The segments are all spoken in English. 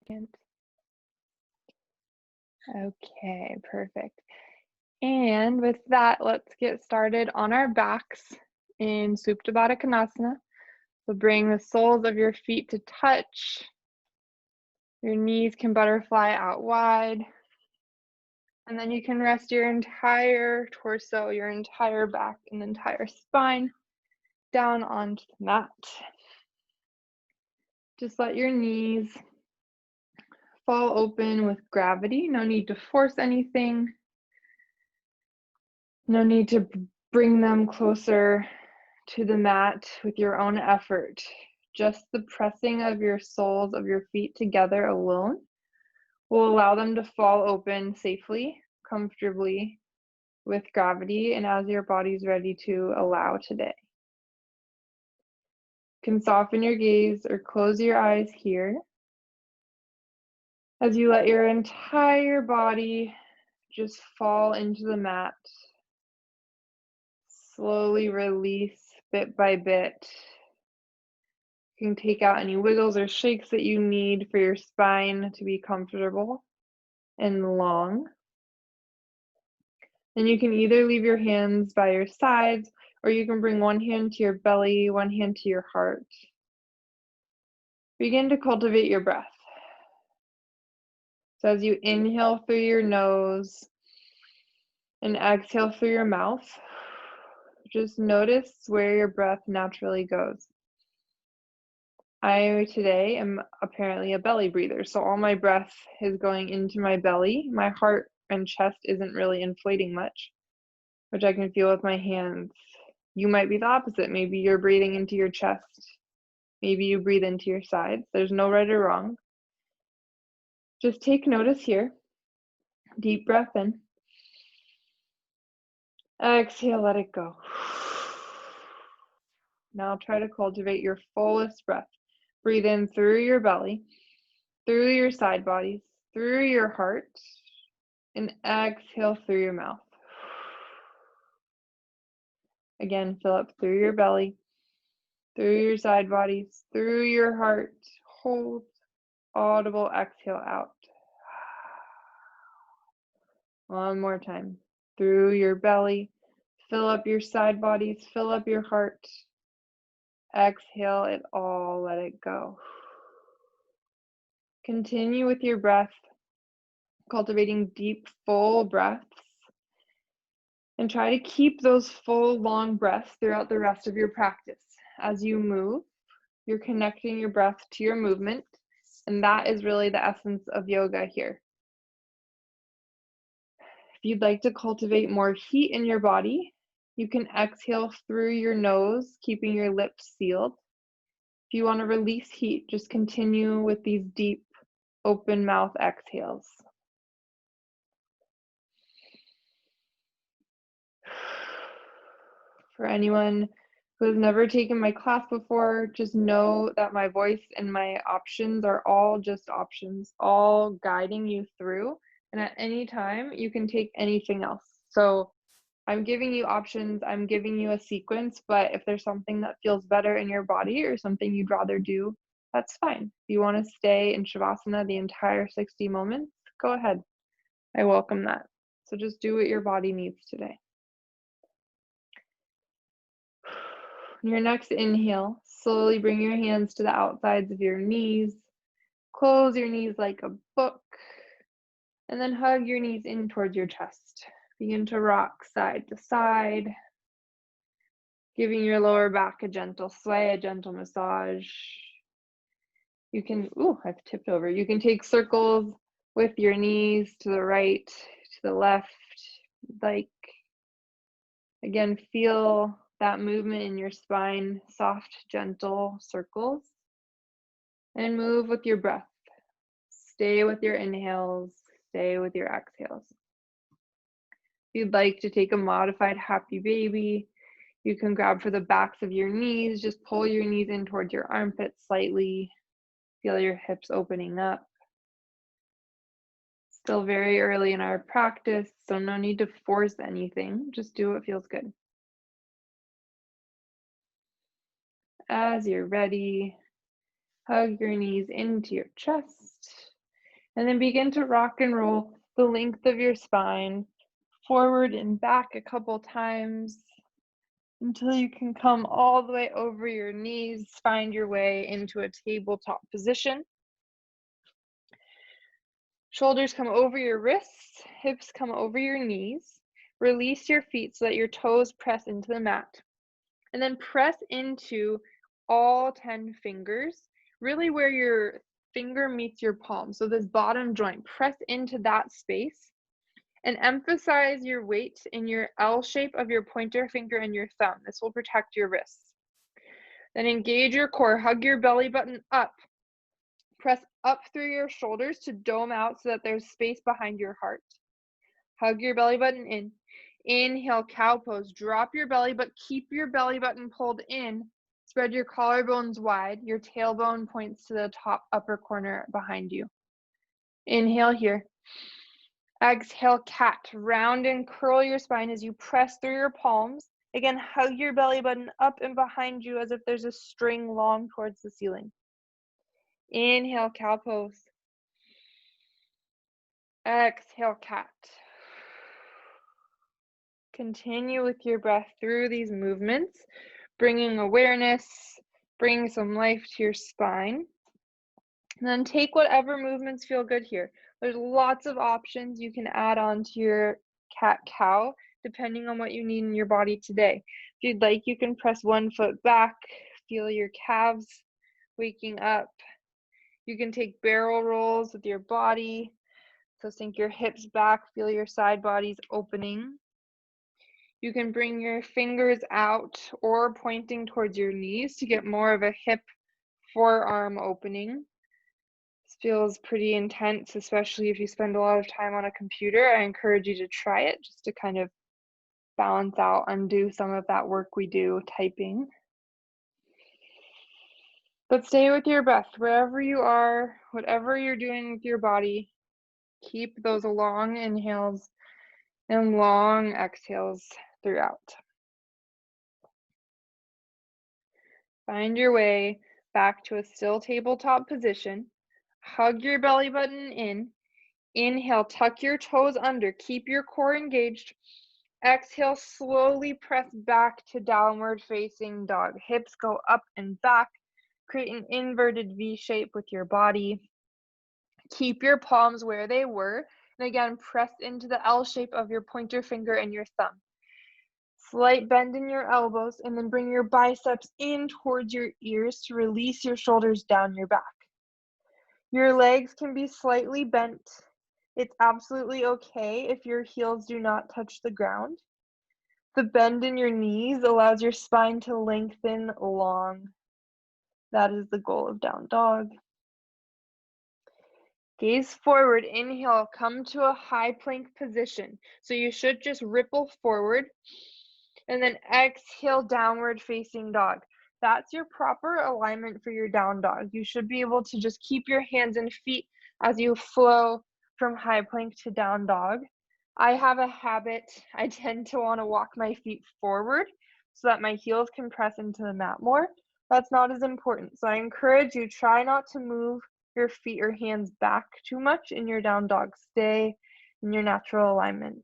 second. Okay, perfect. And with that, let's get started on our backs in Supta Baddha Konasana. So bring the soles of your feet to touch. Your knees can butterfly out wide. And then you can rest your entire torso, your entire back, and entire spine down onto the mat. Just let your knees fall open with gravity. No need to force anything. No need to bring them closer to the mat with your own effort. Just the pressing of your soles of your feet together alone will allow them to fall open safely, comfortably, with gravity, and as your body's ready to allow today. You can soften your gaze or close your eyes here as you let your entire body just fall into the mat. Slowly release bit by bit. You can take out any wiggles or shakes that you need for your spine to be comfortable and long. Then you can either leave your hands by your sides, or you can bring one hand to your belly, one hand to your heart. Begin to cultivate your breath. So as you inhale through your nose and exhale through your mouth, just notice where your breath naturally goes. I today am apparently a belly breather, so all my breath is going into my belly. My heart and chest isn't really inflating much, which I can feel with my hands. You might be the opposite. Maybe you're breathing into your chest. Maybe you breathe into your sides. There's no right or wrong. Just take notice here. Deep breath in. Exhale, let it go. Now try to cultivate your fullest breath. Breathe in through your belly, through your side bodies, through your heart, and exhale through your mouth. Again, fill up through your belly, through your side bodies, through your heart. Hold, audible exhale out. One more time. Through your belly, fill up your side bodies, fill up your heart. Exhale it all, let it go. Continue with your breath, cultivating deep, full breaths. And try to keep those full, long breaths throughout the rest of your practice. As you move, you're connecting your breath to your movement, and that is really the essence of yoga here. If you'd like to cultivate more heat in your body, you can exhale through your nose, keeping your lips sealed. If you want to release heat, just continue with these deep, open mouth exhales. For anyone who has never taken my class before, just know that my voice and my options are all just options, all guiding you through. And at any time, you can take anything else. So I'm giving you options, I'm giving you a sequence, but if there's something that feels better in your body or something you'd rather do, that's fine. If you want to stay in Shavasana the entire 60 moments, go ahead. I welcome that. So just do what your body needs today. Your next inhale, slowly bring your hands to the outsides of your knees. Close your knees like a book, and then hug your knees in towards your chest. Begin to rock side to side, giving your lower back a gentle sway, a gentle massage. You can, I've tipped over. You can take circles with your knees to the right, to the left, like, again, feel that movement in your spine, soft, gentle circles, and move with your breath. Stay with your inhales, stay with your exhales. If you'd like to take a modified happy baby, you can grab for the backs of your knees, just pull your knees in towards your armpits slightly, feel your hips opening up. Still very early in our practice, so no need to force anything, just do what feels good. As you're ready, hug your knees into your chest, And then begin to rock and roll the length of your spine forward and back a couple times until you can come all the way over your knees. Find your way into a tabletop position. Shoulders come over your wrists, hips come over your knees. Release your feet so that your toes press into the mat. And then press into all 10 fingers, really where your finger meets your palm. So this bottom joint, press into that space and emphasize your weight in your L shape of your pointer finger and your thumb. This will protect your wrists. Then engage your core, hug your belly button up. Press up through your shoulders to dome out so that there's space behind your heart. Hug your belly button in. Inhale, cow pose. Drop your belly, but keep your belly button pulled in. Spread your collarbones wide. Your tailbone points to the top upper corner behind you. Inhale here. Exhale, cat. Round and curl your spine as you press through your palms. Again, hug your belly button up and behind you as if there's a string long towards the ceiling. Inhale, cow pose. Exhale, cat. Continue with your breath through these movements, bringing awareness, bringing some life to your spine. And then take whatever movements feel good here. There's lots of options you can add on to your cat-cow, depending on what you need in your body today. If you'd like, you can press one foot back, feel your calves waking up. You can take barrel rolls with your body. So sink your hips back, feel your side bodies opening. You can bring your fingers out or pointing towards your knees to get more of a hip forearm opening. This feels pretty intense, especially if you spend a lot of time on a computer. I encourage you to try it just to kind of balance out, undo some of that work we do typing. But stay with your breath wherever you are, whatever you're doing with your body. Keep those long inhales and long exhales throughout. Find your way back to a still tabletop position. Hug your belly button in. Inhale, tuck your toes under. Keep your core engaged. Exhale, slowly press back to downward facing dog. Hips go up and back. Create an inverted V shape with your body. Keep your palms where they were. And again, press into the L shape of your pointer finger and your thumb. Slight bend in your elbows, and then bring your biceps in towards your ears to release your shoulders down your back. Your legs can be slightly bent. It's absolutely okay if your heels do not touch the ground. The bend in your knees allows your spine to lengthen long. That is the goal of down dog. Gaze forward, inhale, come to a high plank position. So you should just ripple forward. And then exhale, downward facing dog. That's your proper alignment for your down dog. You should be able to just keep your hands and feet as you flow from high plank to down dog. I have a habit, I tend to want to walk my feet forward so that my heels can press into the mat more. That's not as important. So I encourage you, try not to move your feet or hands back too much in your down dog. Stay in your natural alignment.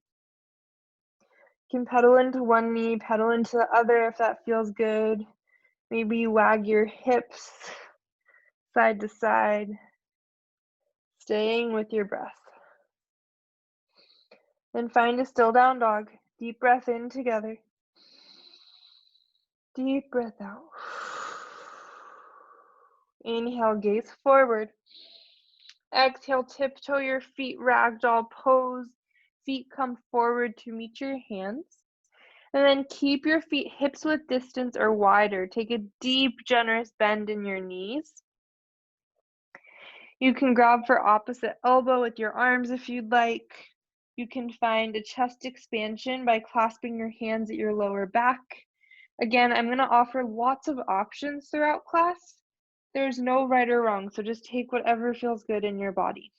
You can pedal into one knee, pedal into the other if that feels good. Maybe you wag your hips side to side, staying with your breath. Then find a still down dog. Deep breath in together. Deep breath out. Inhale, gaze forward. Exhale, tiptoe your feet, ragdoll pose. Feet come forward to meet your hands. And then keep your feet hips width distance or wider. Take a deep, generous bend in your knees. You can grab for opposite elbow with your arms if you'd like. You can find a chest expansion by clasping your hands at your lower back. Again, I'm going to offer lots of options throughout class. There's no right or wrong, so just take whatever feels good in your body.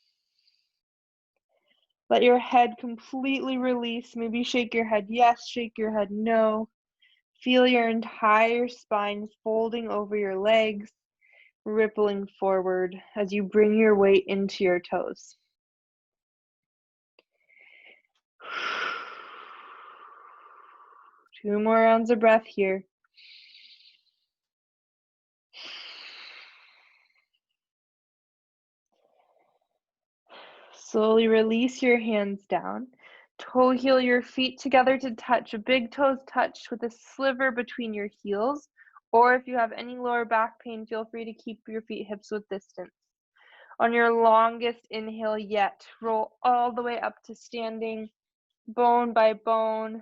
Let your head completely release. Maybe shake your head yes, shake your head no. Feel your entire spine folding over your legs, rippling forward as you bring your weight into your toes. 2 more rounds of breath here. Slowly release your hands down. Toe heel your feet together to touch. Big toes touch with a sliver between your heels. Or if you have any lower back pain, feel free to keep your feet hips width distance. On your longest inhale yet, roll all the way up to standing, bone by bone,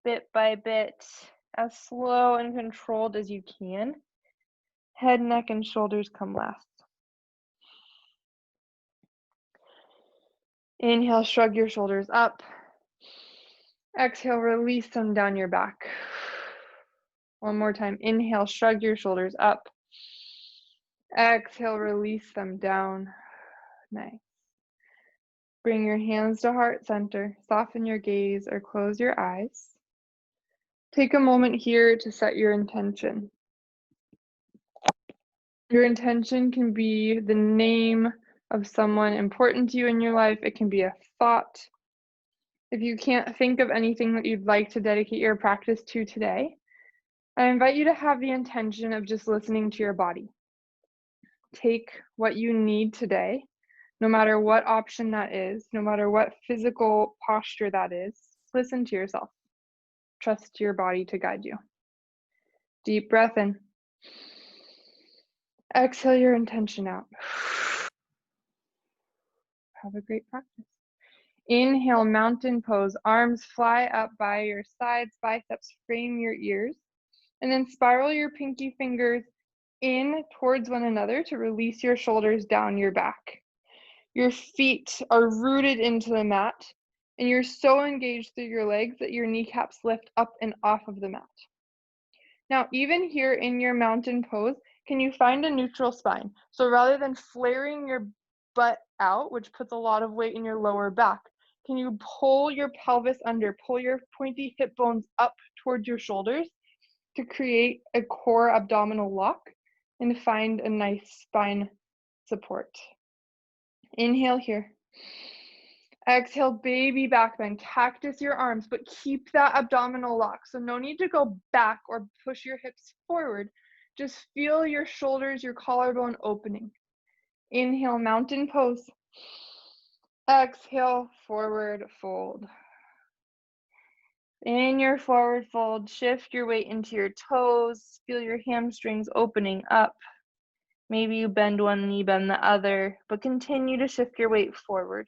bit by bit, as slow and controlled as you can. Head, neck, and shoulders come last. Inhale, shrug your shoulders up. Exhale, release them down your back. One more time. Inhale, shrug your shoulders up. Exhale, release them down. Nice. Bring your hands to heart center. Soften your gaze or close your eyes. Take a moment here to set your intention. Your intention can be the name of someone important to you in your life. It can be a thought. If you can't think of anything that you'd like to dedicate your practice to today, I invite you to have the intention of just listening to your body. Take what you need today, no matter what option that is, no matter what physical posture that is. Listen to yourself. Trust your body to guide you. Deep breath in. Exhale your intention out. Have a great practice. Inhale, mountain pose. Arms fly up by your sides, biceps frame your ears. And then spiral your pinky fingers in towards one another to release your shoulders down your back. Your feet are rooted into the mat, and you're so engaged through your legs that your kneecaps lift up and off of the mat. Now, even here in your mountain pose, can you find a neutral spine? So rather than flaring your butt out, which puts a lot of weight in your lower back, can you pull your pelvis under, pull your pointy hip bones up towards your shoulders to create a core abdominal lock and find a nice spine support. Inhale here. Exhale, baby back bend. Cactus your arms, but keep that abdominal lock. So no need to go back or push your hips forward. Just feel your shoulders, your collarbone opening. Inhale, mountain pose. Exhale, forward fold. In your forward fold, shift your weight into your toes. Feel your hamstrings opening up. Maybe you bend one knee, bend the other, but continue to shift your weight forward.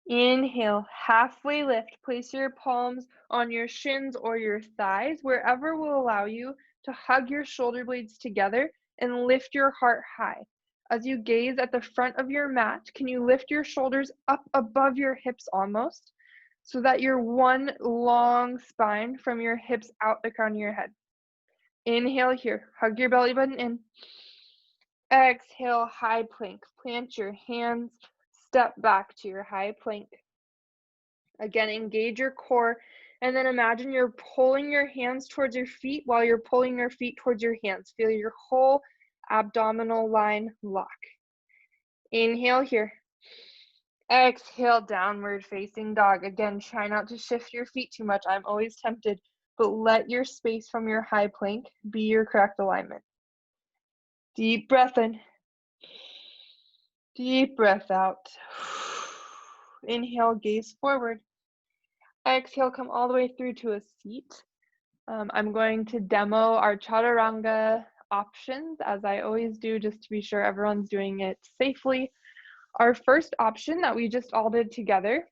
Inhale, halfway lift. Place your palms on your shins or your thighs, wherever will allow you to hug your shoulder blades together and lift your heart high. As you gaze at the front of your mat, can you lift your shoulders up above your hips almost, so that you're one long spine from your hips out the crown of your head. Inhale here, hug your belly button in. Exhale, high plank. Plant your hands, step back to your high plank. Again, engage your core, and then imagine you're pulling your hands towards your feet while you're pulling your feet towards your hands. Feel your whole abdominal line lock. Inhale here. Exhale, downward facing dog. Again, try not to shift your feet too much. I'm always tempted, but let your space from your high plank be your correct alignment. Deep breath in. Deep breath out. Inhale, gaze forward. Exhale, come all the way through to a seat. I'm going to demo our chaturanga options, as I always do, just to be sure everyone's doing it safely. Our first option that we just all did together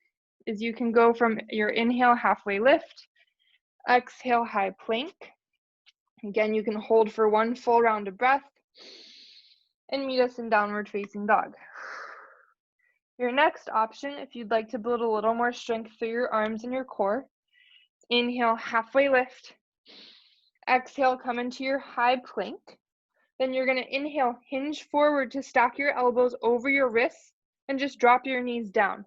is you can go from your inhale, halfway lift, exhale, high plank. Again, you can hold for one full round of breath and meet us in downward facing dog. Your next option, if you'd like to build a little more strength through your arms and your core, inhale, halfway lift. Exhale, come into your high plank. Then you're going to inhale, hinge forward to stack your elbows over your wrists and just drop your knees down.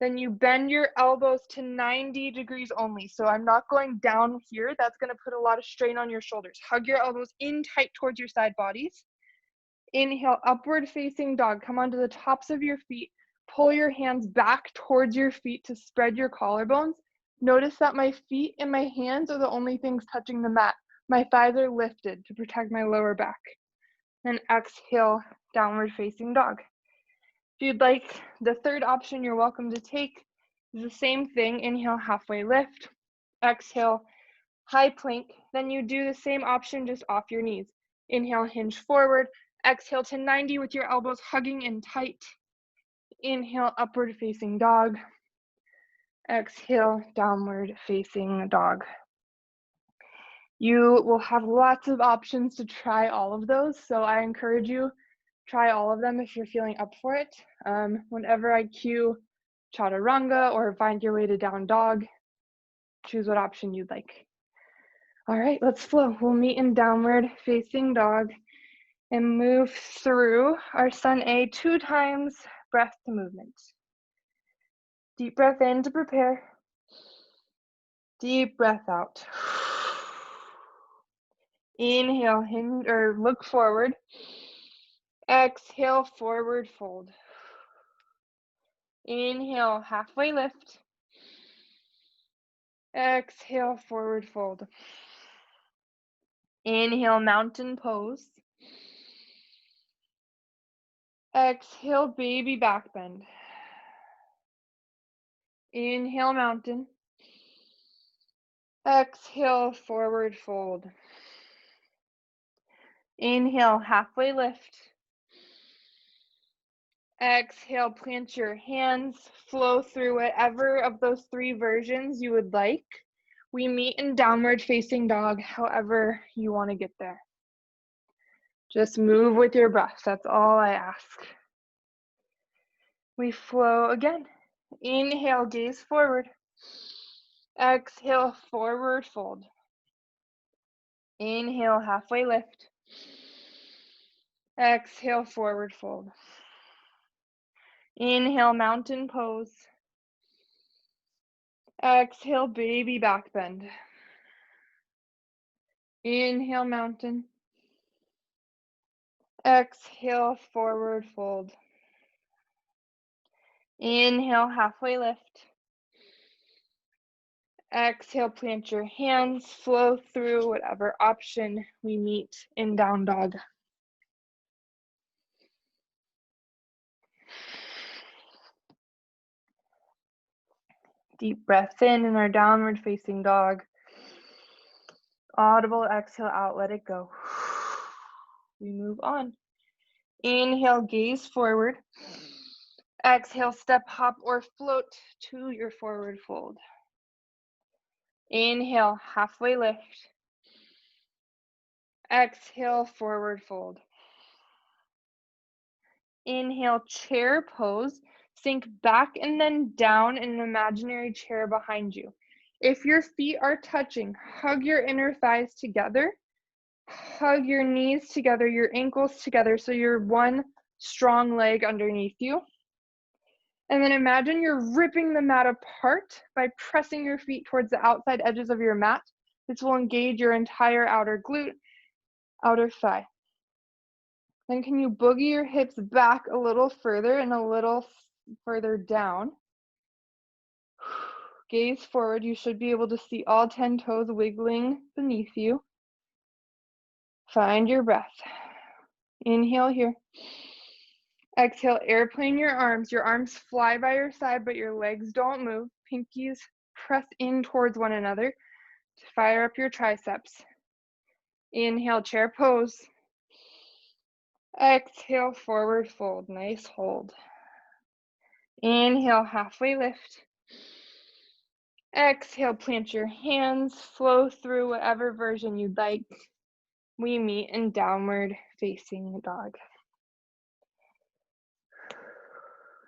Then you bend your elbows to 90 degrees only. So I'm not going down here. That's going to put a lot of strain on your shoulders. Hug your elbows in tight towards your side bodies. Inhale, upward facing dog. Come onto the tops of your feet. Pull your hands back towards your feet to spread your collarbones. Notice that my feet and my hands are the only things touching the mat. My thighs are lifted to protect my lower back. And exhale, downward facing dog. If you'd like the third option, you're welcome to take. It's the same thing. Inhale, halfway lift. Exhale, high plank. Then you do the same option just off your knees. Inhale, hinge forward. Exhale to 90 with your elbows hugging in tight. Inhale, upward facing dog. Exhale, downward facing dog. You will have lots of options to try all of those, so I encourage you, try all of them if you're feeling up for it. Whenever I cue chaturanga or find your way to down dog, choose what option you'd like. All right, let's flow. We'll meet in downward facing dog and move through our Sun A 2 times, breath to movement. Deep breath in to prepare. Deep breath out. Inhale, hinge or look forward. Exhale, forward fold. Inhale, halfway lift. Exhale, forward fold. Inhale, mountain pose. Exhale, baby back bend. Inhale, mountain. Exhale, forward fold. Inhale, halfway lift. Exhale, plant your hands, flow through whatever of those 3 versions you would like. We meet in downward facing dog, however you want to get there. Just move with your breath, that's all I ask. We flow again. Inhale, gaze forward. Exhale, forward fold. Inhale, halfway lift. Exhale, forward fold. Inhale, mountain pose. Exhale, baby back bend. Inhale, mountain. Exhale, forward fold. Inhale, halfway lift. Exhale, plant your hands, flow through whatever option we meet in down dog. Deep breath in our downward facing dog. Audible exhale out, let it go. We move on. Inhale, gaze forward. Exhale, step, hop, or float to your forward fold. Inhale, halfway lift. Exhale, forward fold. Inhale, chair pose. Sink back and then down in an imaginary chair behind you. If your feet are touching, hug your inner thighs together. Hug your knees together, your ankles together, so you're one strong leg underneath you. And then imagine you're ripping the mat apart by pressing your feet towards the outside edges of your mat. This will engage your entire outer glute, outer thigh. Then can you boogie your hips back a little further and a little further down? Gaze forward. You should be able to see all 10 toes wiggling beneath you. Find your breath. Inhale here. Exhale, airplane your arms. Your arms fly by your side, but your legs don't move. Pinkies press in towards one another to fire up your triceps. Inhale, chair pose. Exhale, forward fold. Nice hold. Inhale, halfway lift. Exhale, plant your hands, flow through whatever version you'd like. We meet in downward facing dog.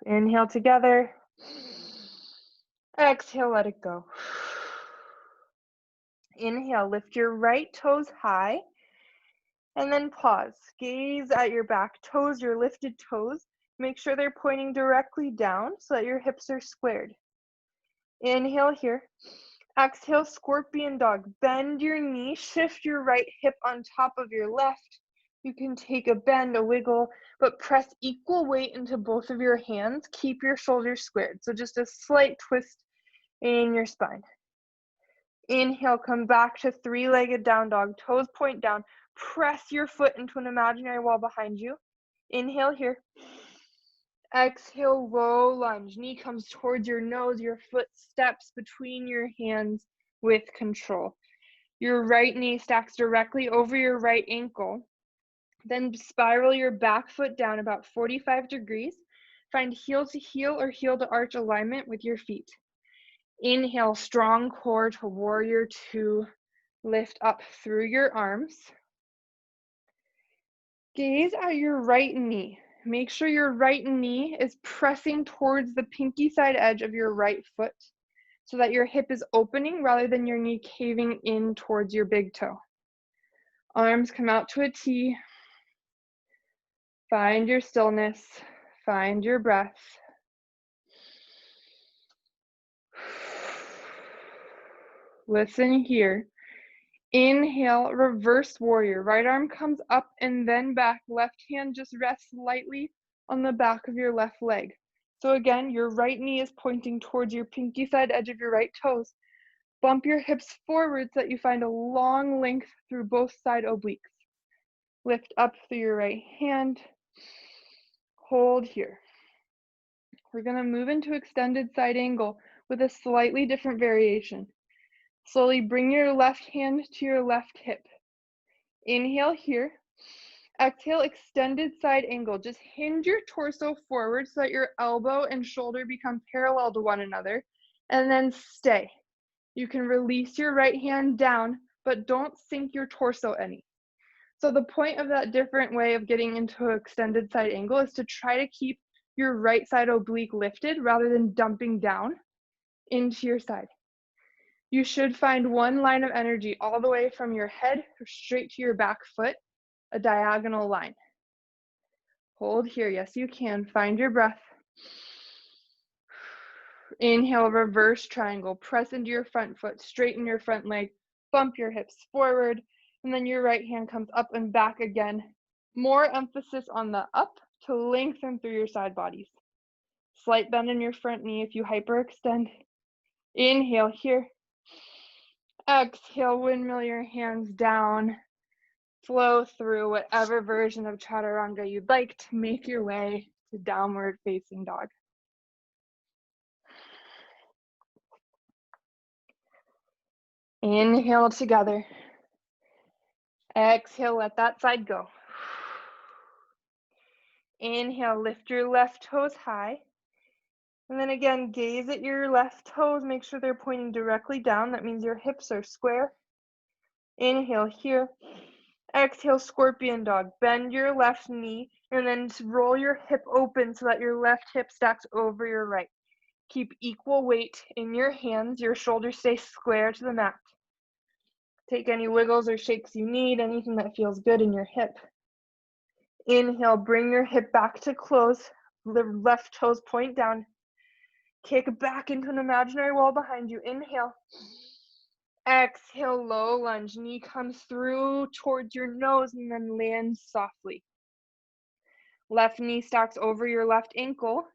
Inhale together. Exhale, let it go. Inhale, lift your right toes high, and then pause. Gaze at your back toes, your lifted toes. Make sure they're pointing directly down so that your hips are squared. Inhale here. Exhale, scorpion dog. Bend your knee, shift your right hip on top of your left. You can take a bend, a wiggle, but press equal weight into both of your hands. Keep your shoulders squared. So just a slight twist in your spine. Inhale, come back to three-legged down dog. Toes point down. Press your foot into an imaginary wall behind you. Inhale here. Exhale, low lunge. Knee comes towards your nose. Your foot steps between your hands with control. Your right knee stacks directly over your right ankle. Then spiral your back foot down about 45 degrees. Find heel to heel or heel to arch alignment with your feet. Inhale, strong core to warrior two. Lift up through your arms. Gaze at your right knee. Make sure your right knee is pressing towards the pinky side edge of your right foot so that your hip is opening rather than your knee caving in towards your big toe. Arms come out to a T. Find your stillness. Find your breath. Listen here. Inhale, reverse warrior. Right arm comes up and then back. Left hand just rests lightly on the back of your left leg. So again, your right knee is pointing towards your pinky side edge of your right toes. Bump your hips forward so that you find a long length through both side obliques. Lift up through your right hand. Hold here. We're going to move into extended side angle with a slightly different variation. Slowly bring your left hand to your left hip. Inhale here. Exhale, extended side angle. Just hinge your torso forward so that your elbow and shoulder become parallel to one another, and then stay. You can release your right hand down, but don't sink your torso any. So the point of that different way of getting into an extended side angle is to try to keep your right side oblique lifted rather than dumping down into your side. You should find one line of energy all the way from your head straight to your back foot, a diagonal line. Hold here. Yes, you can. Find your breath. Inhale, reverse triangle. Press into your front foot, straighten your front leg, bump your hips forward, and then your right hand comes up and back again. More emphasis on the up to lengthen through your side bodies. Slight bend in your front knee if you hyperextend. Inhale here. Exhale, windmill your hands down. Flow through whatever version of chaturanga you'd like to make your way to downward facing dog. Inhale together. Exhale, let that side go. Inhale, lift your left toes high. And then again, gaze at your left toes. Make sure they're pointing directly down. That means your hips are square. Inhale here. Exhale, scorpion dog. Bend your left knee and then roll your hip open so that your left hip stacks over your right. Keep equal weight in your hands. Your shoulders stay square to the mat. Take any wiggles or shakes you need, anything that feels good in your hip. Inhale, bring your hip back to close. The left toes point down. Kick back into an imaginary wall behind you. Inhale. Exhale, low lunge. Knee comes through towards your nose and then lands softly. Left knee stacks over your left ankle.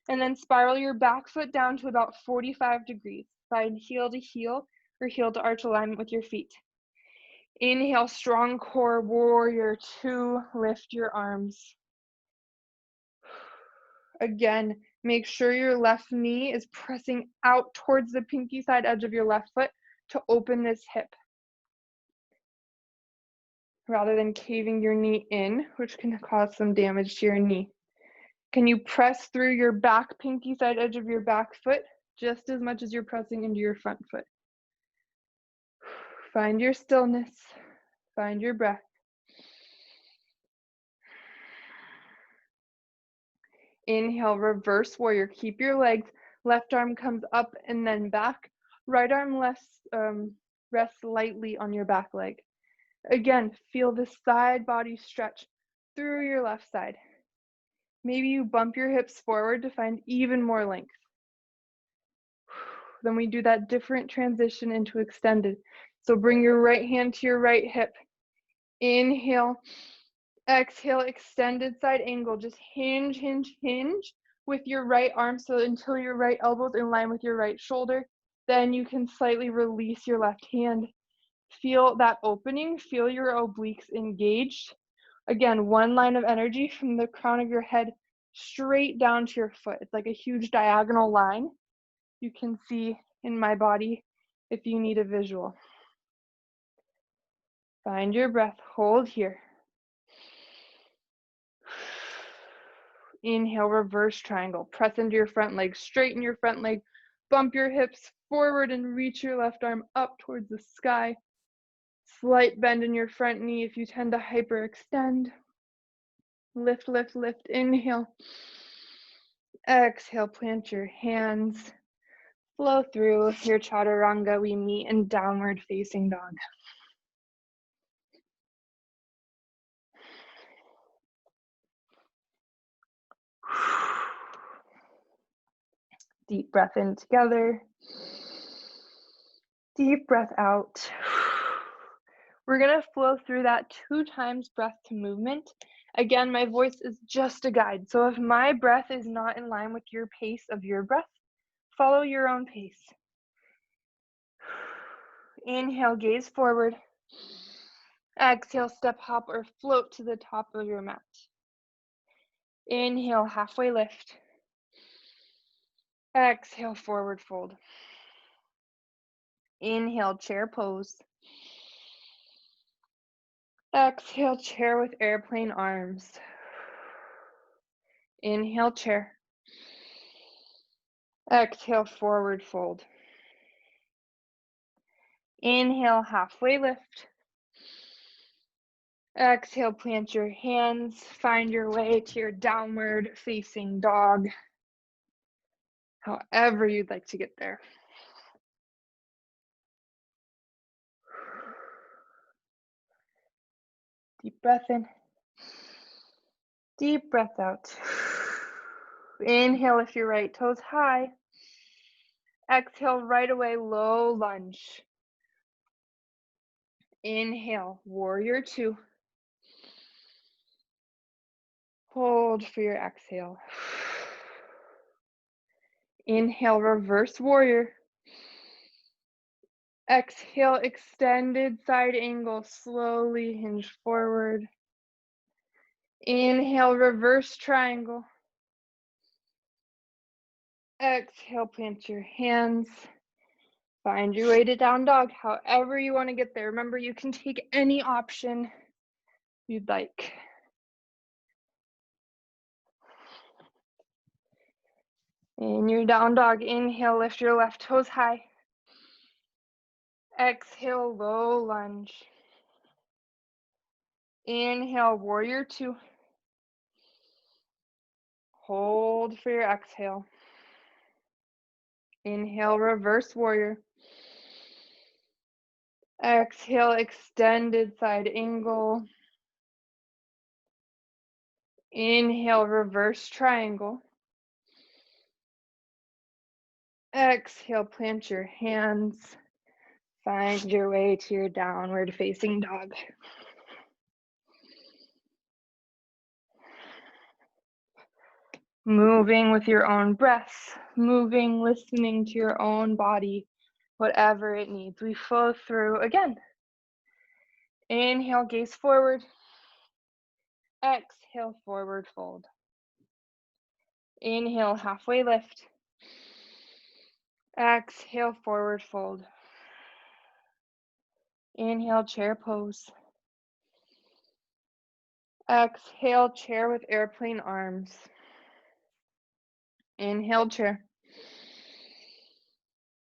And then spiral your back foot down to about 45 degrees. Find heel to heel or heel to arch alignment with your feet. Inhale, strong core, warrior two. Lift your arms. Again, make sure your left knee is pressing out towards the pinky side edge of your left foot to open this hip, rather than caving your knee in, which can cause some damage to your knee. Can you press through your back pinky side edge of your back foot just as much as you're pressing into your front foot? Find your stillness. Find your breath. Inhale, reverse warrior. Keep your legs. Left arm comes up and then back. Right arm rests lightly on your back leg. Again, feel the side body stretch through your left side. Maybe you bump your hips forward to find even more length. Then we do that different transition into extended. So bring your right hand to your right hip. Inhale. Exhale, extended side angle. Just hinge, hinge, hinge with your right arm, so until your right elbow's in line with your right shoulder. Then you can slightly release your left hand. Feel that opening. Feel your obliques engaged. Again, one line of energy from the crown of your head straight down to your foot. It's like a huge diagonal line you can see in my body if you need a visual. Find your breath. Hold here. Inhale, reverse triangle. Press into your front leg. Straighten your front leg. Bump your hips forward and reach your left arm up towards the sky. Slight bend in your front knee if you tend to hyperextend. Lift, lift, lift. Inhale. Exhale, plant your hands. Flow through your chaturanga. We meet in downward facing dog. Deep breath in together. Deep breath out. We're gonna flow through that 2 times breath to movement. Again, my voice is just a guide. So if my breath is not in line with your pace of your breath, follow your own pace. Inhale, gaze forward. Exhale, step, hop, or float to the top of your mat. Inhale, halfway lift. Exhale, forward fold. Inhale, chair pose. Exhale, chair with airplane arms. Inhale, chair. Exhale, forward fold. Inhale, halfway lift. Exhale, plant your hands. Find your way to your downward facing dog. However you'd like to get there. Deep breath in. Deep breath out. Inhale, lift your right toes high. Exhale, right away, low lunge. Inhale, warrior 2. Hold for your exhale. Inhale, reverse warrior. Exhale, extended side angle, slowly hinge forward. Inhale, reverse triangle. Exhale, plant your hands. Find your way to down dog, however you want to get there. Remember, you can take any option you'd like. In your down dog, inhale, lift your left toes high. Exhale, low lunge. Inhale, warrior 2. Hold for your exhale. Inhale, reverse warrior. Exhale, extended side angle. Inhale, reverse triangle. Exhale, plant your hands. Find your way to your downward facing dog. Moving with your own breath, moving, listening to your own body, whatever it needs. We flow through again. Inhale, gaze forward. Exhale, forward fold. Inhale, halfway lift. Exhale, forward fold. Inhale, chair pose. Exhale, chair with airplane arms. Inhale, chair.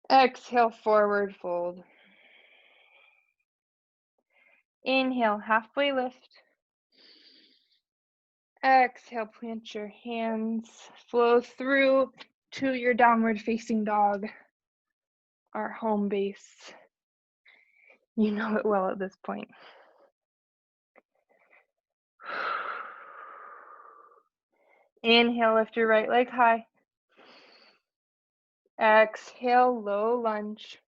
Exhale, forward fold. Inhale, halfway lift. Exhale, plant your hands. Flow through to your downward facing dog, our home base. You know it well at this point. Inhale, lift your right leg high. Exhale, low lunge.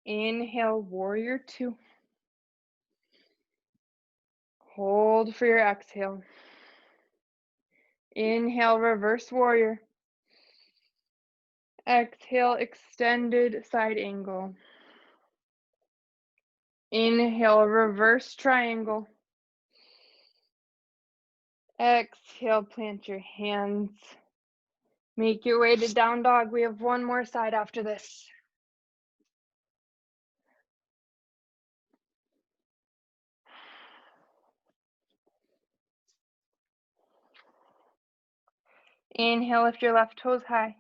Inhale, warrior 2. Hold for your exhale. Inhale, reverse warrior. Exhale, extended side angle. Inhale, reverse triangle. Exhale, plant your hands. Make your way to down dog. We have one more side after this. Inhale, lift your left toes high.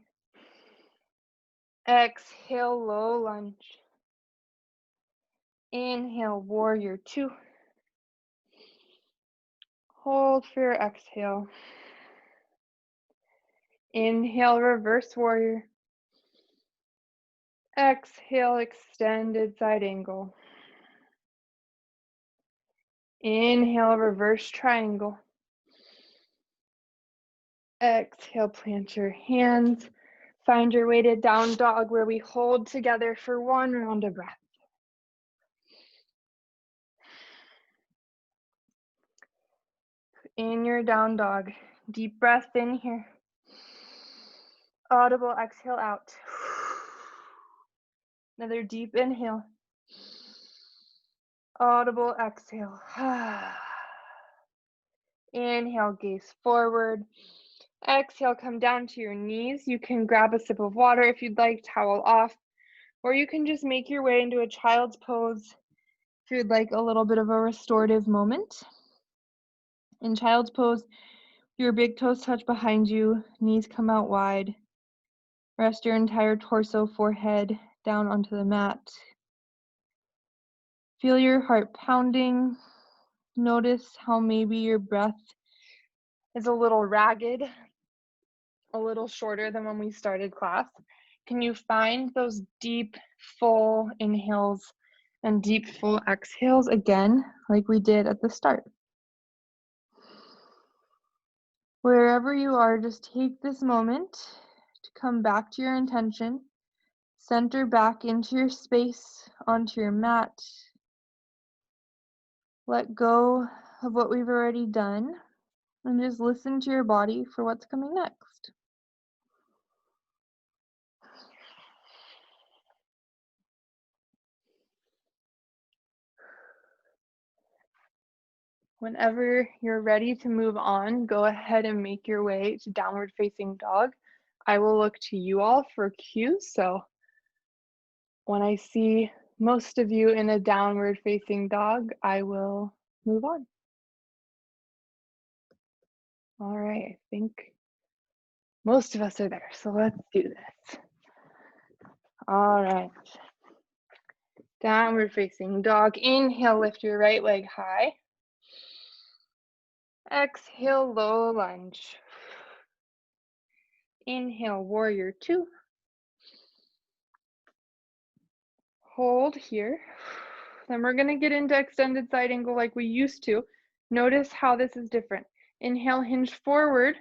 Exhale, low lunge. Inhale, warrior two. Hold for your exhale. Inhale, reverse warrior. Exhale, extended side angle. Inhale, reverse triangle. Exhale, plant your hands. Find your way to down dog where we hold together for one round of breath. In your down dog, deep breath in here. Audible exhale out. Another deep inhale. Audible exhale. Inhale, gaze forward. Exhale, come down to your knees. You can grab a sip of water if you'd like, towel off, or you can just make your way into a child's pose if you'd like a little bit of a restorative moment. In child's pose, your big toes touch behind you, knees come out wide. Rest your entire torso, forehead down onto the mat. Feel your heart pounding. Notice how maybe your breath is a little ragged, a little shorter than when we started class. Can you find those deep, full inhales and deep, full exhales again, like we did at the start? Wherever you are, just take this moment to come back to your intention. Center back into your space, onto your mat. Let go of what we've already done and just listen to your body for what's coming next. Whenever you're ready to move on, go ahead and make your way to downward facing dog. I will look to you all for cues. So when I see most of you in a downward facing dog, I will move on. All right, I think most of us are there, so let's do this. All right. Downward facing dog. Inhale, lift your right leg high. Exhale, low lunge. Inhale, warrior two. Hold here. Then we're going to get into extended side angle like we used to. Notice how this is different. Inhale, hinge forward.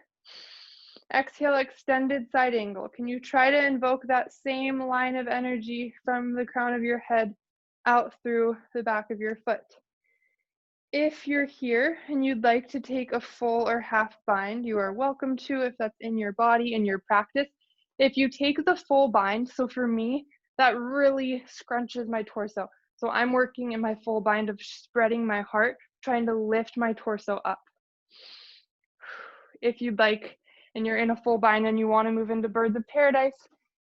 Exhale, extended side angle. Can you try to invoke that same line of energy from the crown of your head out through the back of your foot? If you're here and you'd like to take a full or half bind, you are welcome to if that's in your body, in your practice. If you take the full bind, so for me, that really scrunches my torso. So I'm working in my full bind of spreading my heart, trying to lift my torso up. If you'd like, and you're in a full bind and you want to move into birds of paradise,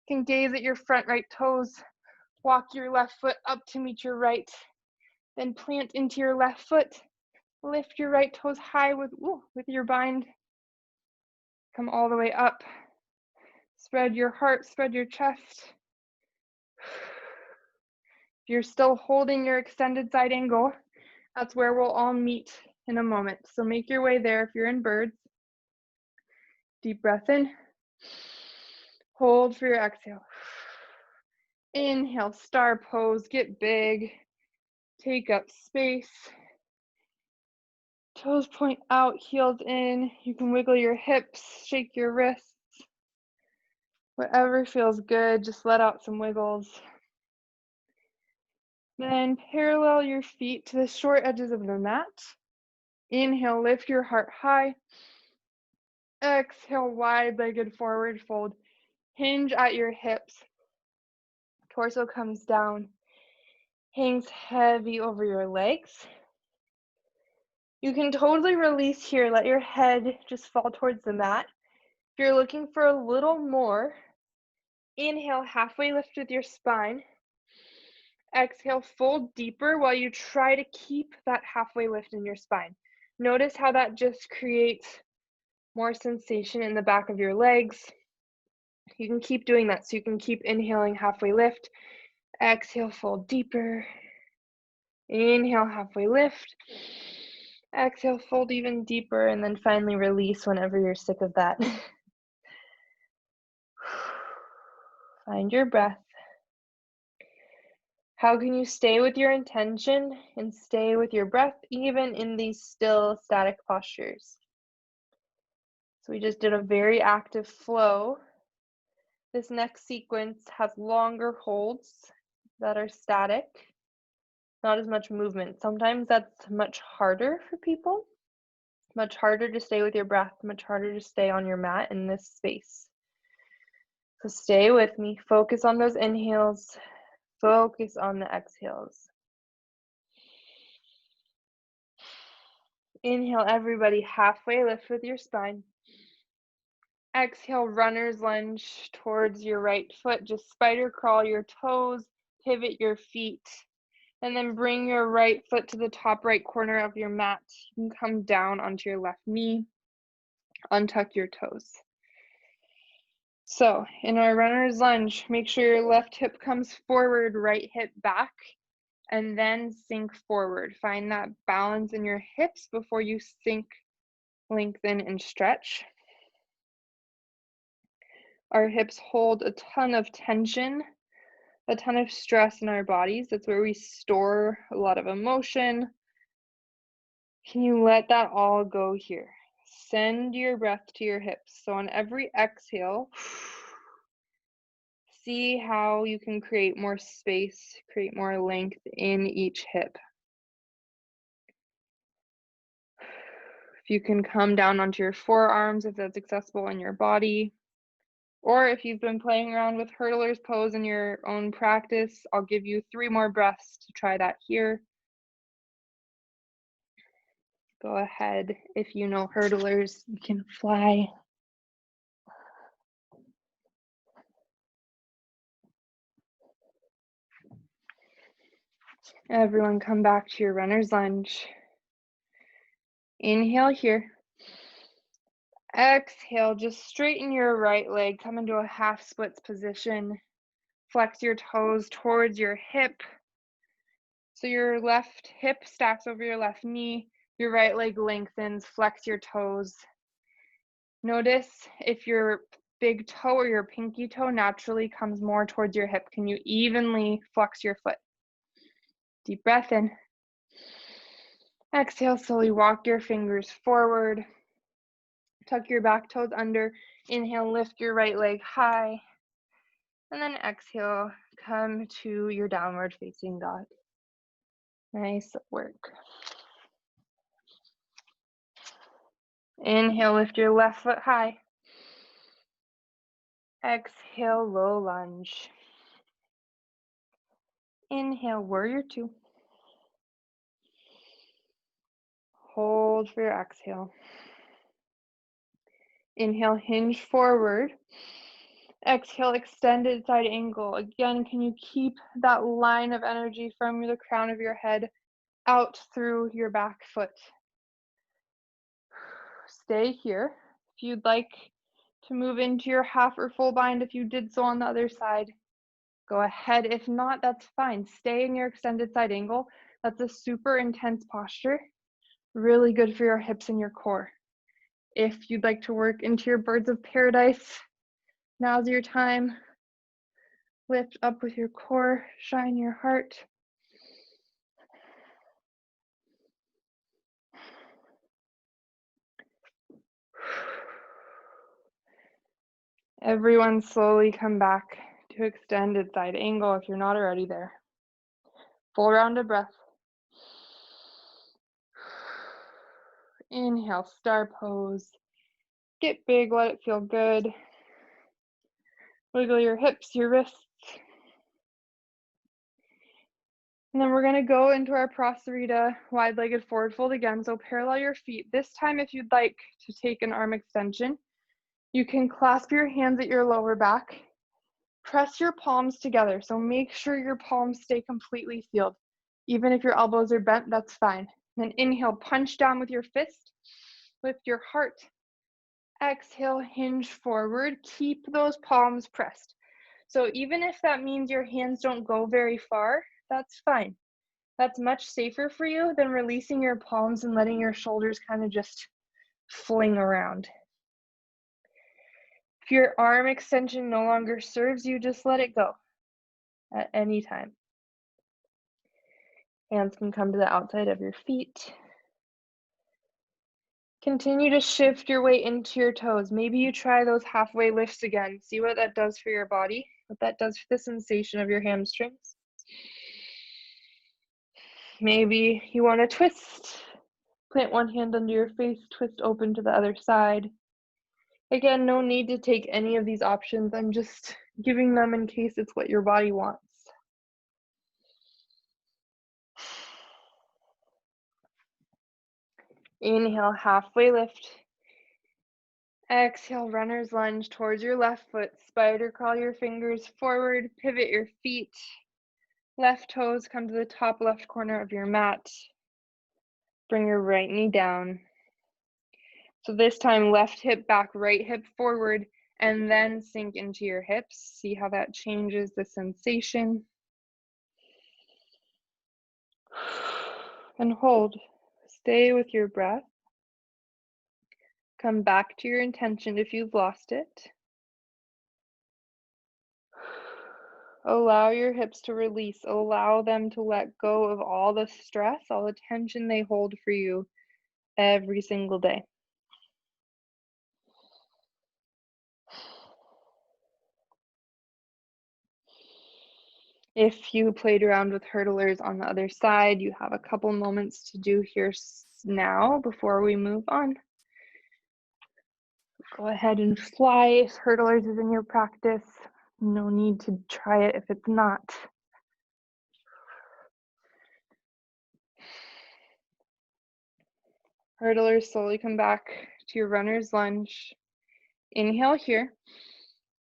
you can gaze at your front right toes, walk your left foot up to meet your right, then plant into your left foot. Lift your right toes high with your bind. Come all the way up. Spread your heart, spread your chest. If you're still holding your extended side angle, that's where we'll all meet in a moment. So make your way there if you're in birds. Deep breath in. Hold for your exhale. Inhale, star pose, get big. Take up space. Toes point out, heels in. You can wiggle your hips, shake your wrists. Whatever feels good, just let out some wiggles. Then parallel your feet to the short edges of the mat. Inhale, lift your heart high. Exhale, wide-legged forward fold. Hinge at your hips. Torso comes down. Hangs heavy over your legs. You can totally release here. Let your head just fall towards the mat. If you're looking for a little more, inhale, halfway lift with your spine. Exhale, fold deeper while you try to keep that halfway lift in your spine. Notice how that just creates more sensation in the back of your legs. You can keep doing that, so you can keep inhaling, halfway lift. Exhale, fold deeper. Inhale, halfway lift. Exhale, fold even deeper, and then finally release whenever you're sick of that. Find your breath. How can you stay with your intention and stay with your breath even in these still static postures? So we just did a very active flow. This next sequence has longer holds that are static, not as much movement. Sometimes that's much harder for people, much harder to stay with your breath, much harder to stay on your mat in this space. So stay with me, focus on those inhales, focus on the exhales. Inhale, everybody, halfway lift with your spine. Exhale, runner's lunge towards your right foot. Just spider crawl your toes, pivot your feet, and then bring your right foot to the top right corner of your mat. You can come down onto your left knee, untuck your toes. So in our runner's lunge, make sure your left hip comes forward, right hip back, and then sink forward. Find that balance in your hips before you sink, lengthen, and stretch. Our hips hold a ton of tension, a ton of stress in our bodies. That's where we store a lot of emotion. Can you let that all go here? Send your breath to your hips. So on every exhale, see how you can create more space, create more length in each hip. If you can come down onto your forearms, if that's accessible in your body, or if you've been playing around with hurdler's pose in your own practice, I'll give you 3 more breaths to try that here. Go ahead. If you know hurdlers, you can fly. Everyone come back to your runner's lunge. Inhale here. Exhale, just straighten your right leg. Come into a half splits position. Flex your toes towards your hip. So your left hip stacks over your left knee. Your right leg lengthens. Flex your toes. Notice if your big toe or your pinky toe naturally comes more towards your hip. Can you evenly flex your foot? Deep breath in. Exhale, slowly walk your fingers forward. Tuck your back toes under. Inhale, lift your right leg high. And then exhale, come to your downward facing dog. Nice work. Inhale, lift your left foot high. Exhale, low lunge. Inhale, warrior 2. Hold for your exhale. Inhale, hinge forward. Exhale, extended side angle. Again, can you keep that line of energy from the crown of your head out through your back foot? Stay here. If you'd like to move into your half or full bind, if you did so on the other side, go ahead. If not, that's fine. Stay in your extended side angle. That's a super intense posture. Really good for your hips and your core. If you'd like to work into your birds of paradise, now's your time. Lift up with your core, shine your heart. Everyone slowly come back to extended side angle if you're not already there. Full round of breath. Inhale, star pose. Get big, let it feel good. Wiggle your hips, your wrists. And then we're going to go into our Prasarita wide-legged forward fold again. So parallel your feet. This time, if you'd like to take an arm extension, you can clasp your hands at your lower back. Press your palms together. So make sure your palms stay completely sealed. Even if your elbows are bent, that's fine. Then inhale, punch down with your fist. Lift your heart. Exhale, hinge forward. Keep those palms pressed. So even if that means your hands don't go very far, that's fine. That's much safer for you than releasing your palms and letting your shoulders kind of just fling around. If your arm extension no longer serves you, just let it go at any time. Hands can come to the outside of your feet. Continue to shift your weight into your toes. Maybe you try those halfway lifts again. See what that does for your body, what that does for the sensation of your hamstrings. Maybe you want to twist. Plant one hand under your face, twist open to the other side. Again, no need to take any of these options. I'm just giving them in case it's what your body wants. Inhale, halfway lift. Exhale, runner's lunge towards your left foot. Spider crawl your fingers forward, pivot your feet. Left toes come to the top left corner of your mat. Bring your right knee down. So this time, left hip back, right hip forward, and then sink into your hips. See how that changes the sensation. And hold. Stay with your breath. Come back to your intention if you've lost it. Allow your hips to release. Allow them to let go of all the stress, all the tension they hold for you every single day. If you played around with hurdlers on the other side, you have a couple moments to do here now before we move on. Go ahead and fly if hurdlers is in your practice. No need to try it if it's not. Hurdlers, slowly come back to your runner's lunge. Inhale here.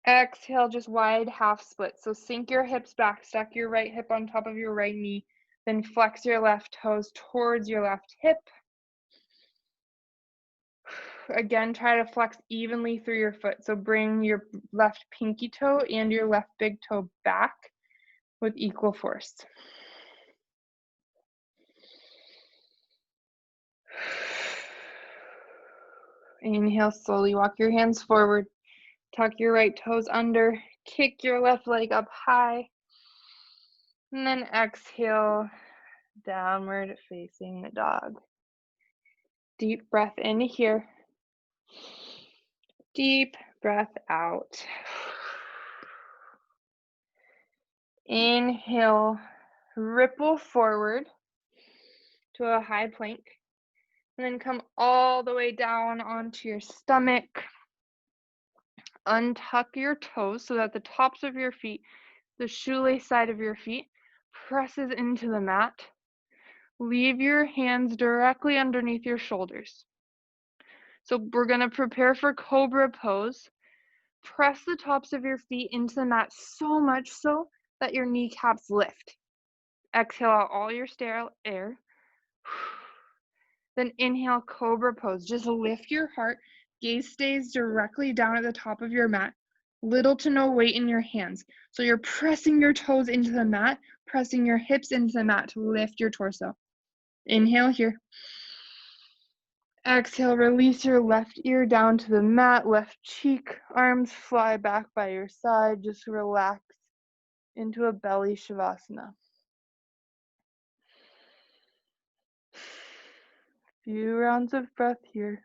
Exhale, just wide half split. So sink your hips back, stack your right hip on top of your right knee, then flex your left toes towards your left hip. Again, try to flex evenly through your foot. So bring your left pinky toe and your left big toe back with equal force. Inhale, slowly walk your hands forward. Tuck your right toes under. Kick your left leg up high. And then exhale, downward facing dog. Deep breath in here. Deep breath out. Inhale, ripple forward to a high plank. And then come all the way down onto your stomach. Untuck your toes so that the tops of your feet, the shoelace side of your feet, presses into the mat. Leave your hands directly underneath your shoulders. So we're going to prepare for cobra pose. Press the tops of your feet into the mat so much so that your kneecaps lift. Exhale out all your sterile air. Then inhale, cobra pose. Just lift your heart. Gaze stays directly down at the top of your mat. Little to no weight in your hands. So you're pressing your toes into the mat, pressing your hips into the mat to lift your torso. Inhale here. Exhale, release your left ear down to the mat, left cheek, arms fly back by your side. Just relax into a belly shavasana. Few rounds of breath here.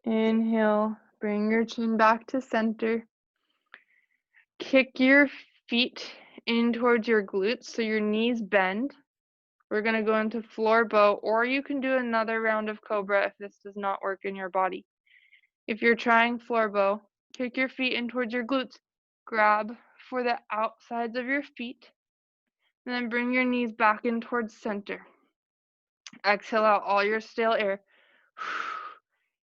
Inhale, bring your chin back to center. Kick your feet in towards your glutes so your knees bend. We're going to go into floor bow, or you can do another round of cobra if this does not work in your body. If you're trying floor bow, kick your feet in towards your glutes. Grab for the outsides of your feet, and then bring your knees back in towards center. Exhale out all your stale air.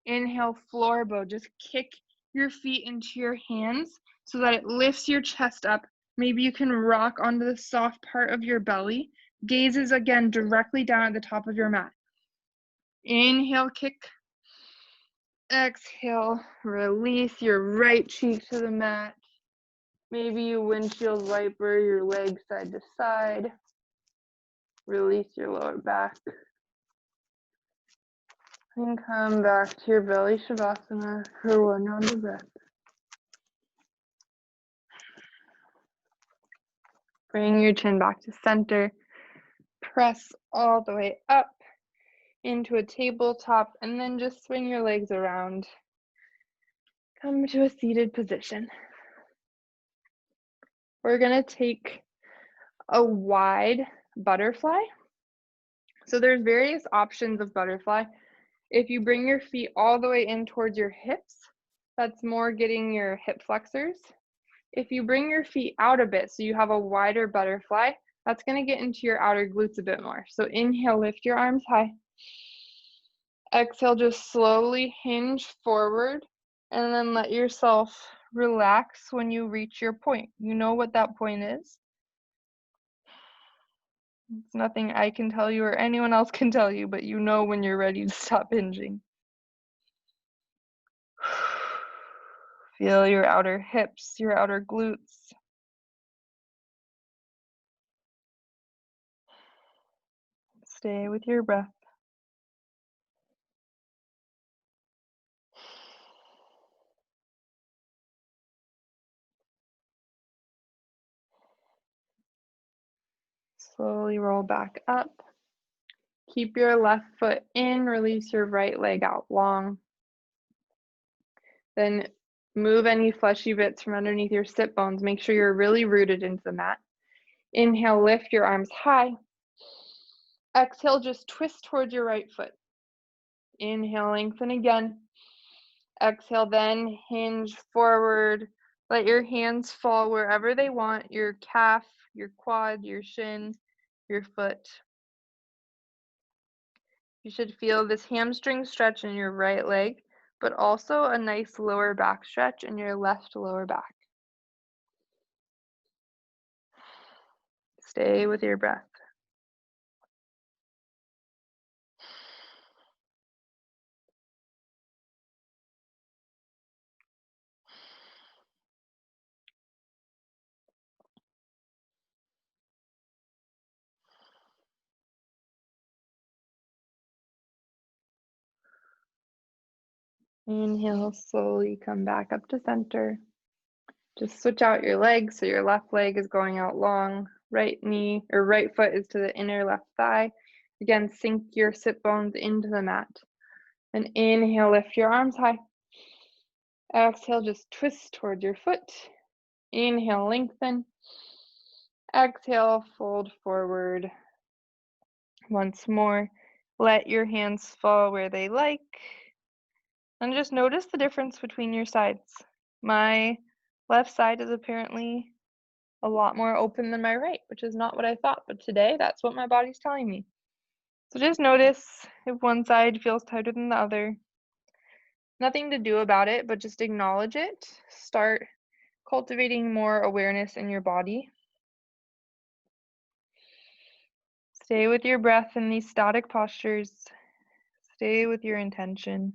Inhale, floor bow. Just kick your feet into your hands so that it lifts your chest up. Maybe you can rock onto the soft part of your belly. Gazes again directly down at the top of your mat. Inhale, kick. Exhale, release your right cheek to the mat. Maybe you windshield wiper your legs side to side. Release your lower back. And come back to your belly shavasana for one round of breath. Bring your chin back to center. Press all the way up into a tabletop, and then just swing your legs around. Come to a seated position. We're going to take a wide butterfly. So there's various options of butterfly. If you bring your feet all the way in towards your hips, that's more getting your hip flexors. If you bring your feet out a bit so you have a wider butterfly, that's going to get into your outer glutes a bit more. So inhale, lift your arms high. Exhale, just slowly hinge forward, and then let yourself relax when you reach your point. You know what that point is. It's nothing I can tell you or anyone else can tell you, but you know when you're ready to stop hinging. Feel your outer hips, your outer glutes. Stay with your breath. Slowly roll back up. Keep your left foot in, release your right leg out long. Then move any fleshy bits from underneath your sit bones. Make sure you're really rooted into the mat. Inhale, lift your arms high. Exhale, just twist towards your right foot. Inhale, lengthen again. Exhale, then hinge forward. Let your hands fall wherever they want, your calf, your quad, your shin, your foot. You should feel this hamstring stretch in your right leg, but also a nice lower back stretch in your left lower back. Stay with your breath. Inhale, slowly come back up to center. Just switch out your legs so your left leg is going out long, right knee or right foot is to the inner left thigh. Again, sink your sit bones into the mat. And inhale, lift your arms high. Exhale, just twist toward your foot. Inhale, lengthen. Exhale, fold forward. Once more, let your hands fall where they like. And just notice the difference between your sides. My left side is apparently a lot more open than my right, which is not what I thought, but today that's what my body's telling me. So just notice if one side feels tighter than the other. Nothing to do about it, but just acknowledge it. Start cultivating more awareness in your body. Stay with your breath in these static postures. Stay with your intention.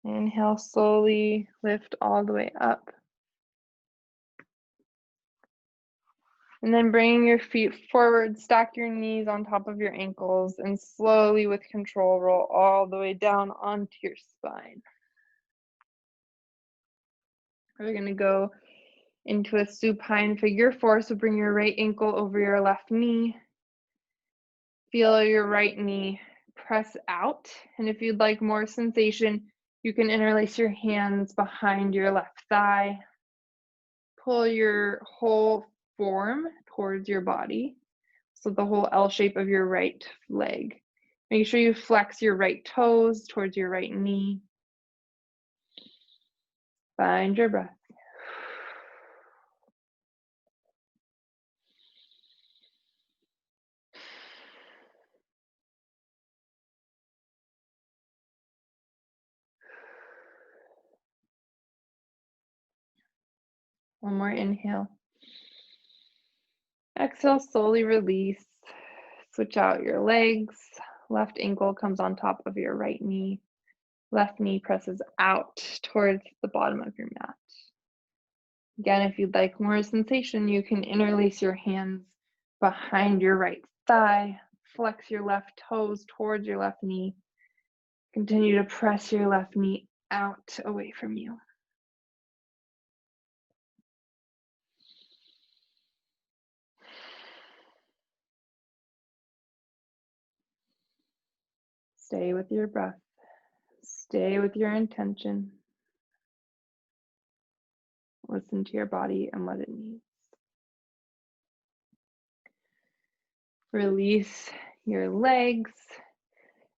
Inhale, slowly lift all the way up. And then bringing your feet forward, stack your knees on top of your ankles, and slowly with control, roll all the way down onto your spine. We're going to go into a supine figure four, so bring your right ankle over your left knee. Feel your right knee press out. And if you'd like more sensation, you can interlace your hands behind your left thigh. Pull your whole form towards your body. So the whole L shape of your right leg. Make sure you flex your right toes towards your right knee. Find your breath. One more inhale. Exhale, slowly release. Switch out your legs. Left ankle comes on top of your right knee. Left knee presses out towards the bottom of your mat. Again, if you'd like more sensation, you can interlace your hands behind your right thigh. Flex your left toes towards your left knee. Continue to press your left knee out away from you. Stay with your breath. Stay with your intention. Listen to your body and what it needs. Release your legs.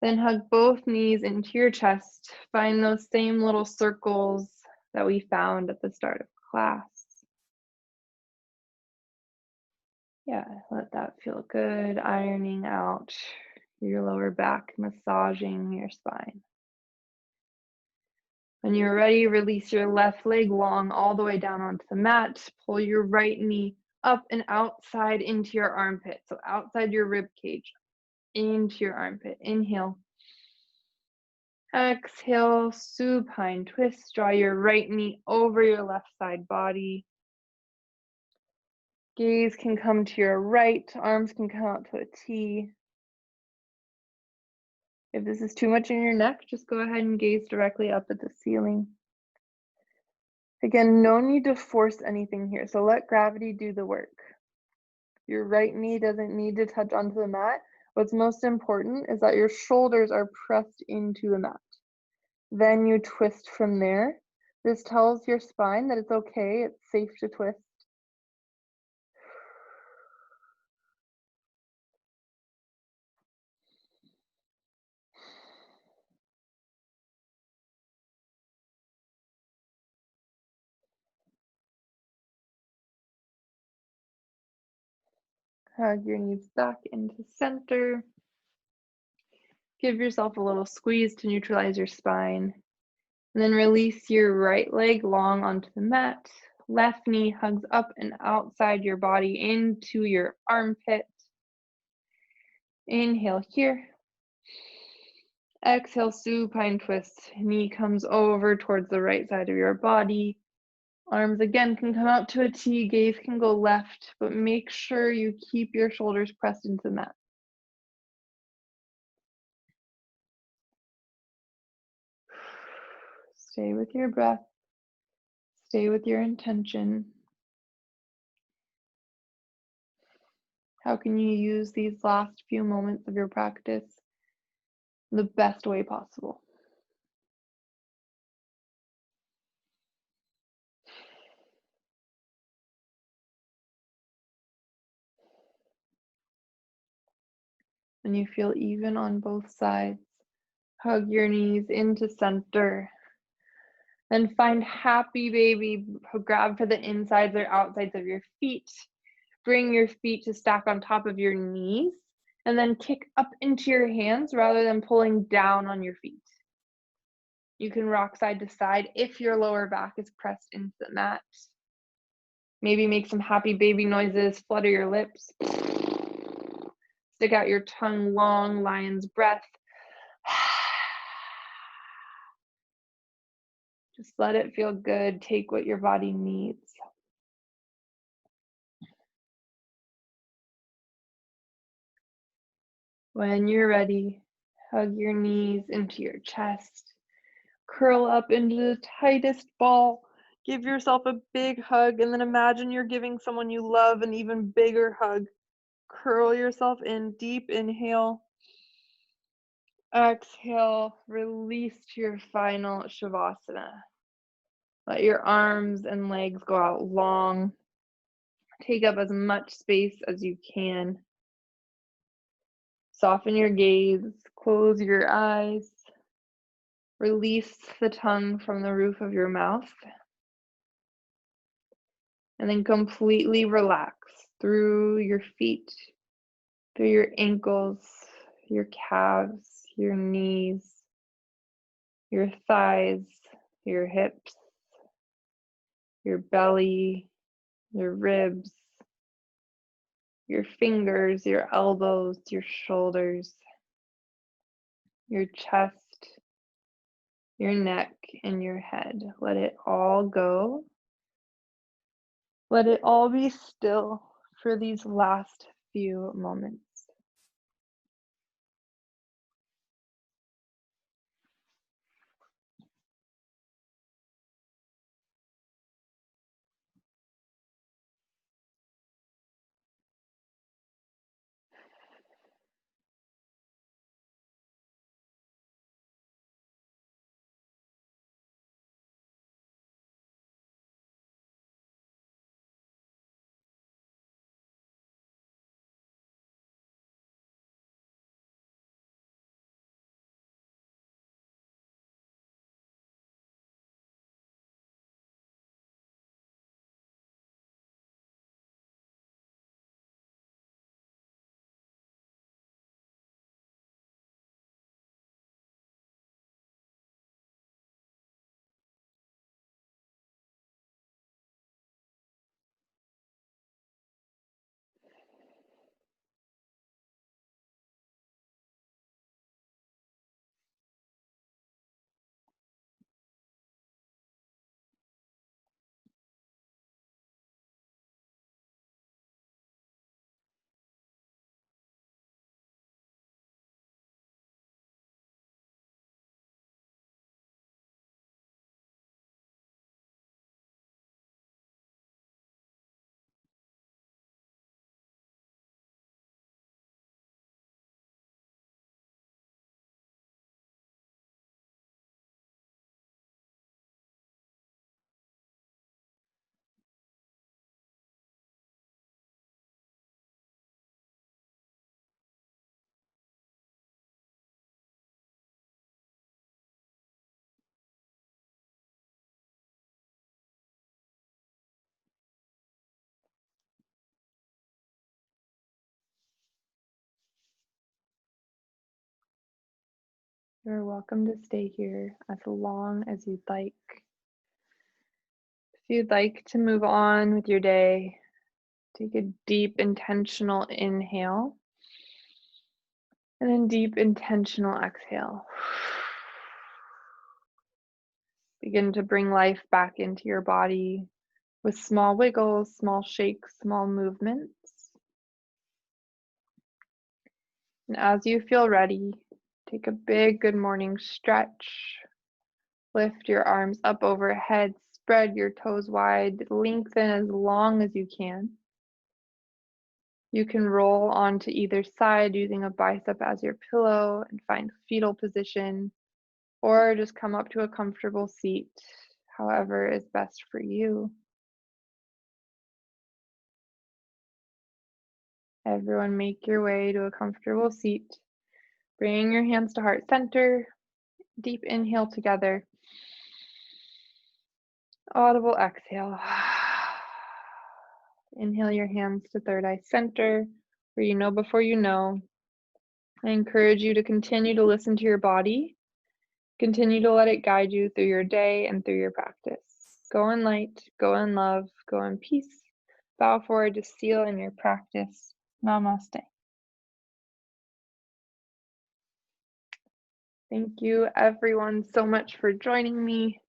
Then hug both knees into your chest. Find those same little circles that we found at the start of class. Yeah, let that feel good. Ironing out your lower back, massaging your spine. When you're ready, release your left leg long all the way down onto the mat. Pull your right knee up and outside into your armpit. So outside your rib cage, into your armpit. Inhale. Exhale, supine twist. Draw your right knee over your left side body. Gaze can come to your right. Arms can come out to a T. If this is too much in your neck, just go ahead and gaze directly up at the ceiling. Again, no need to force anything here. So let gravity do the work. Your right knee doesn't need to touch onto the mat. What's most important is that your shoulders are pressed into the mat. Then you twist from there. This tells your spine that it's okay, it's safe to twist. Hug your knees back into center. Give yourself a little squeeze to neutralize your spine. And then release your right leg long onto the mat. Left knee hugs up and outside your body into your armpit. Inhale here. Exhale, supine twist. Knee comes over towards the right side of your body. Arms again can come out to a T, gaze can go left, but make sure you keep your shoulders pressed into the mat. Stay with your breath. Stay with your intention. How can you use these last few moments of your practice the best way possible? And you feel even on both sides. Hug your knees into center. Then find happy baby. Grab for the insides or outsides of your feet. Bring your feet to stack on top of your knees. And then kick up into your hands rather than pulling down on your feet. You can rock side to side if your lower back is pressed into the mat. Maybe make some happy baby noises, flutter your lips. Stick out your tongue, long lion's breath. Just let it feel good. Take what your body needs. When you're ready, hug your knees into your chest. Curl up into the tightest ball. Give yourself a big hug and then imagine you're giving someone you love an even bigger hug. Curl yourself in, deep inhale. Exhale, release to your final Shavasana. Let your arms and legs go out long. Take up as much space as you can. Soften your gaze, close your eyes. Release the tongue from the roof of your mouth. And then completely relax through your feet, through your ankles, your calves, your knees, your thighs, your hips, your belly, your ribs, your fingers, your elbows, your shoulders, your chest, your neck, and your head. Let it all go. Let it all be still for these last few moments. You're welcome to stay here as long as you'd like. If you'd like to move on with your day, take a deep, intentional inhale and then deep, intentional exhale. Begin to bring life back into your body with small wiggles, small shakes, small movements. And as you feel ready, take a big good morning stretch. Lift your arms up overhead, spread your toes wide, lengthen as long as you can. You can roll onto either side using a bicep as your pillow and find fetal position, or just come up to a comfortable seat, however is best for you. Everyone make your way to a comfortable seat. Bring your hands to heart center. Deep inhale together. Audible exhale. Inhale your hands to third eye center, where you know before you know. I encourage you to continue to listen to your body. Continue to let it guide you through your day and through your practice. Go in light, go in love, go in peace. Bow forward to seal in your practice. Namaste. Thank you everyone so much for joining me.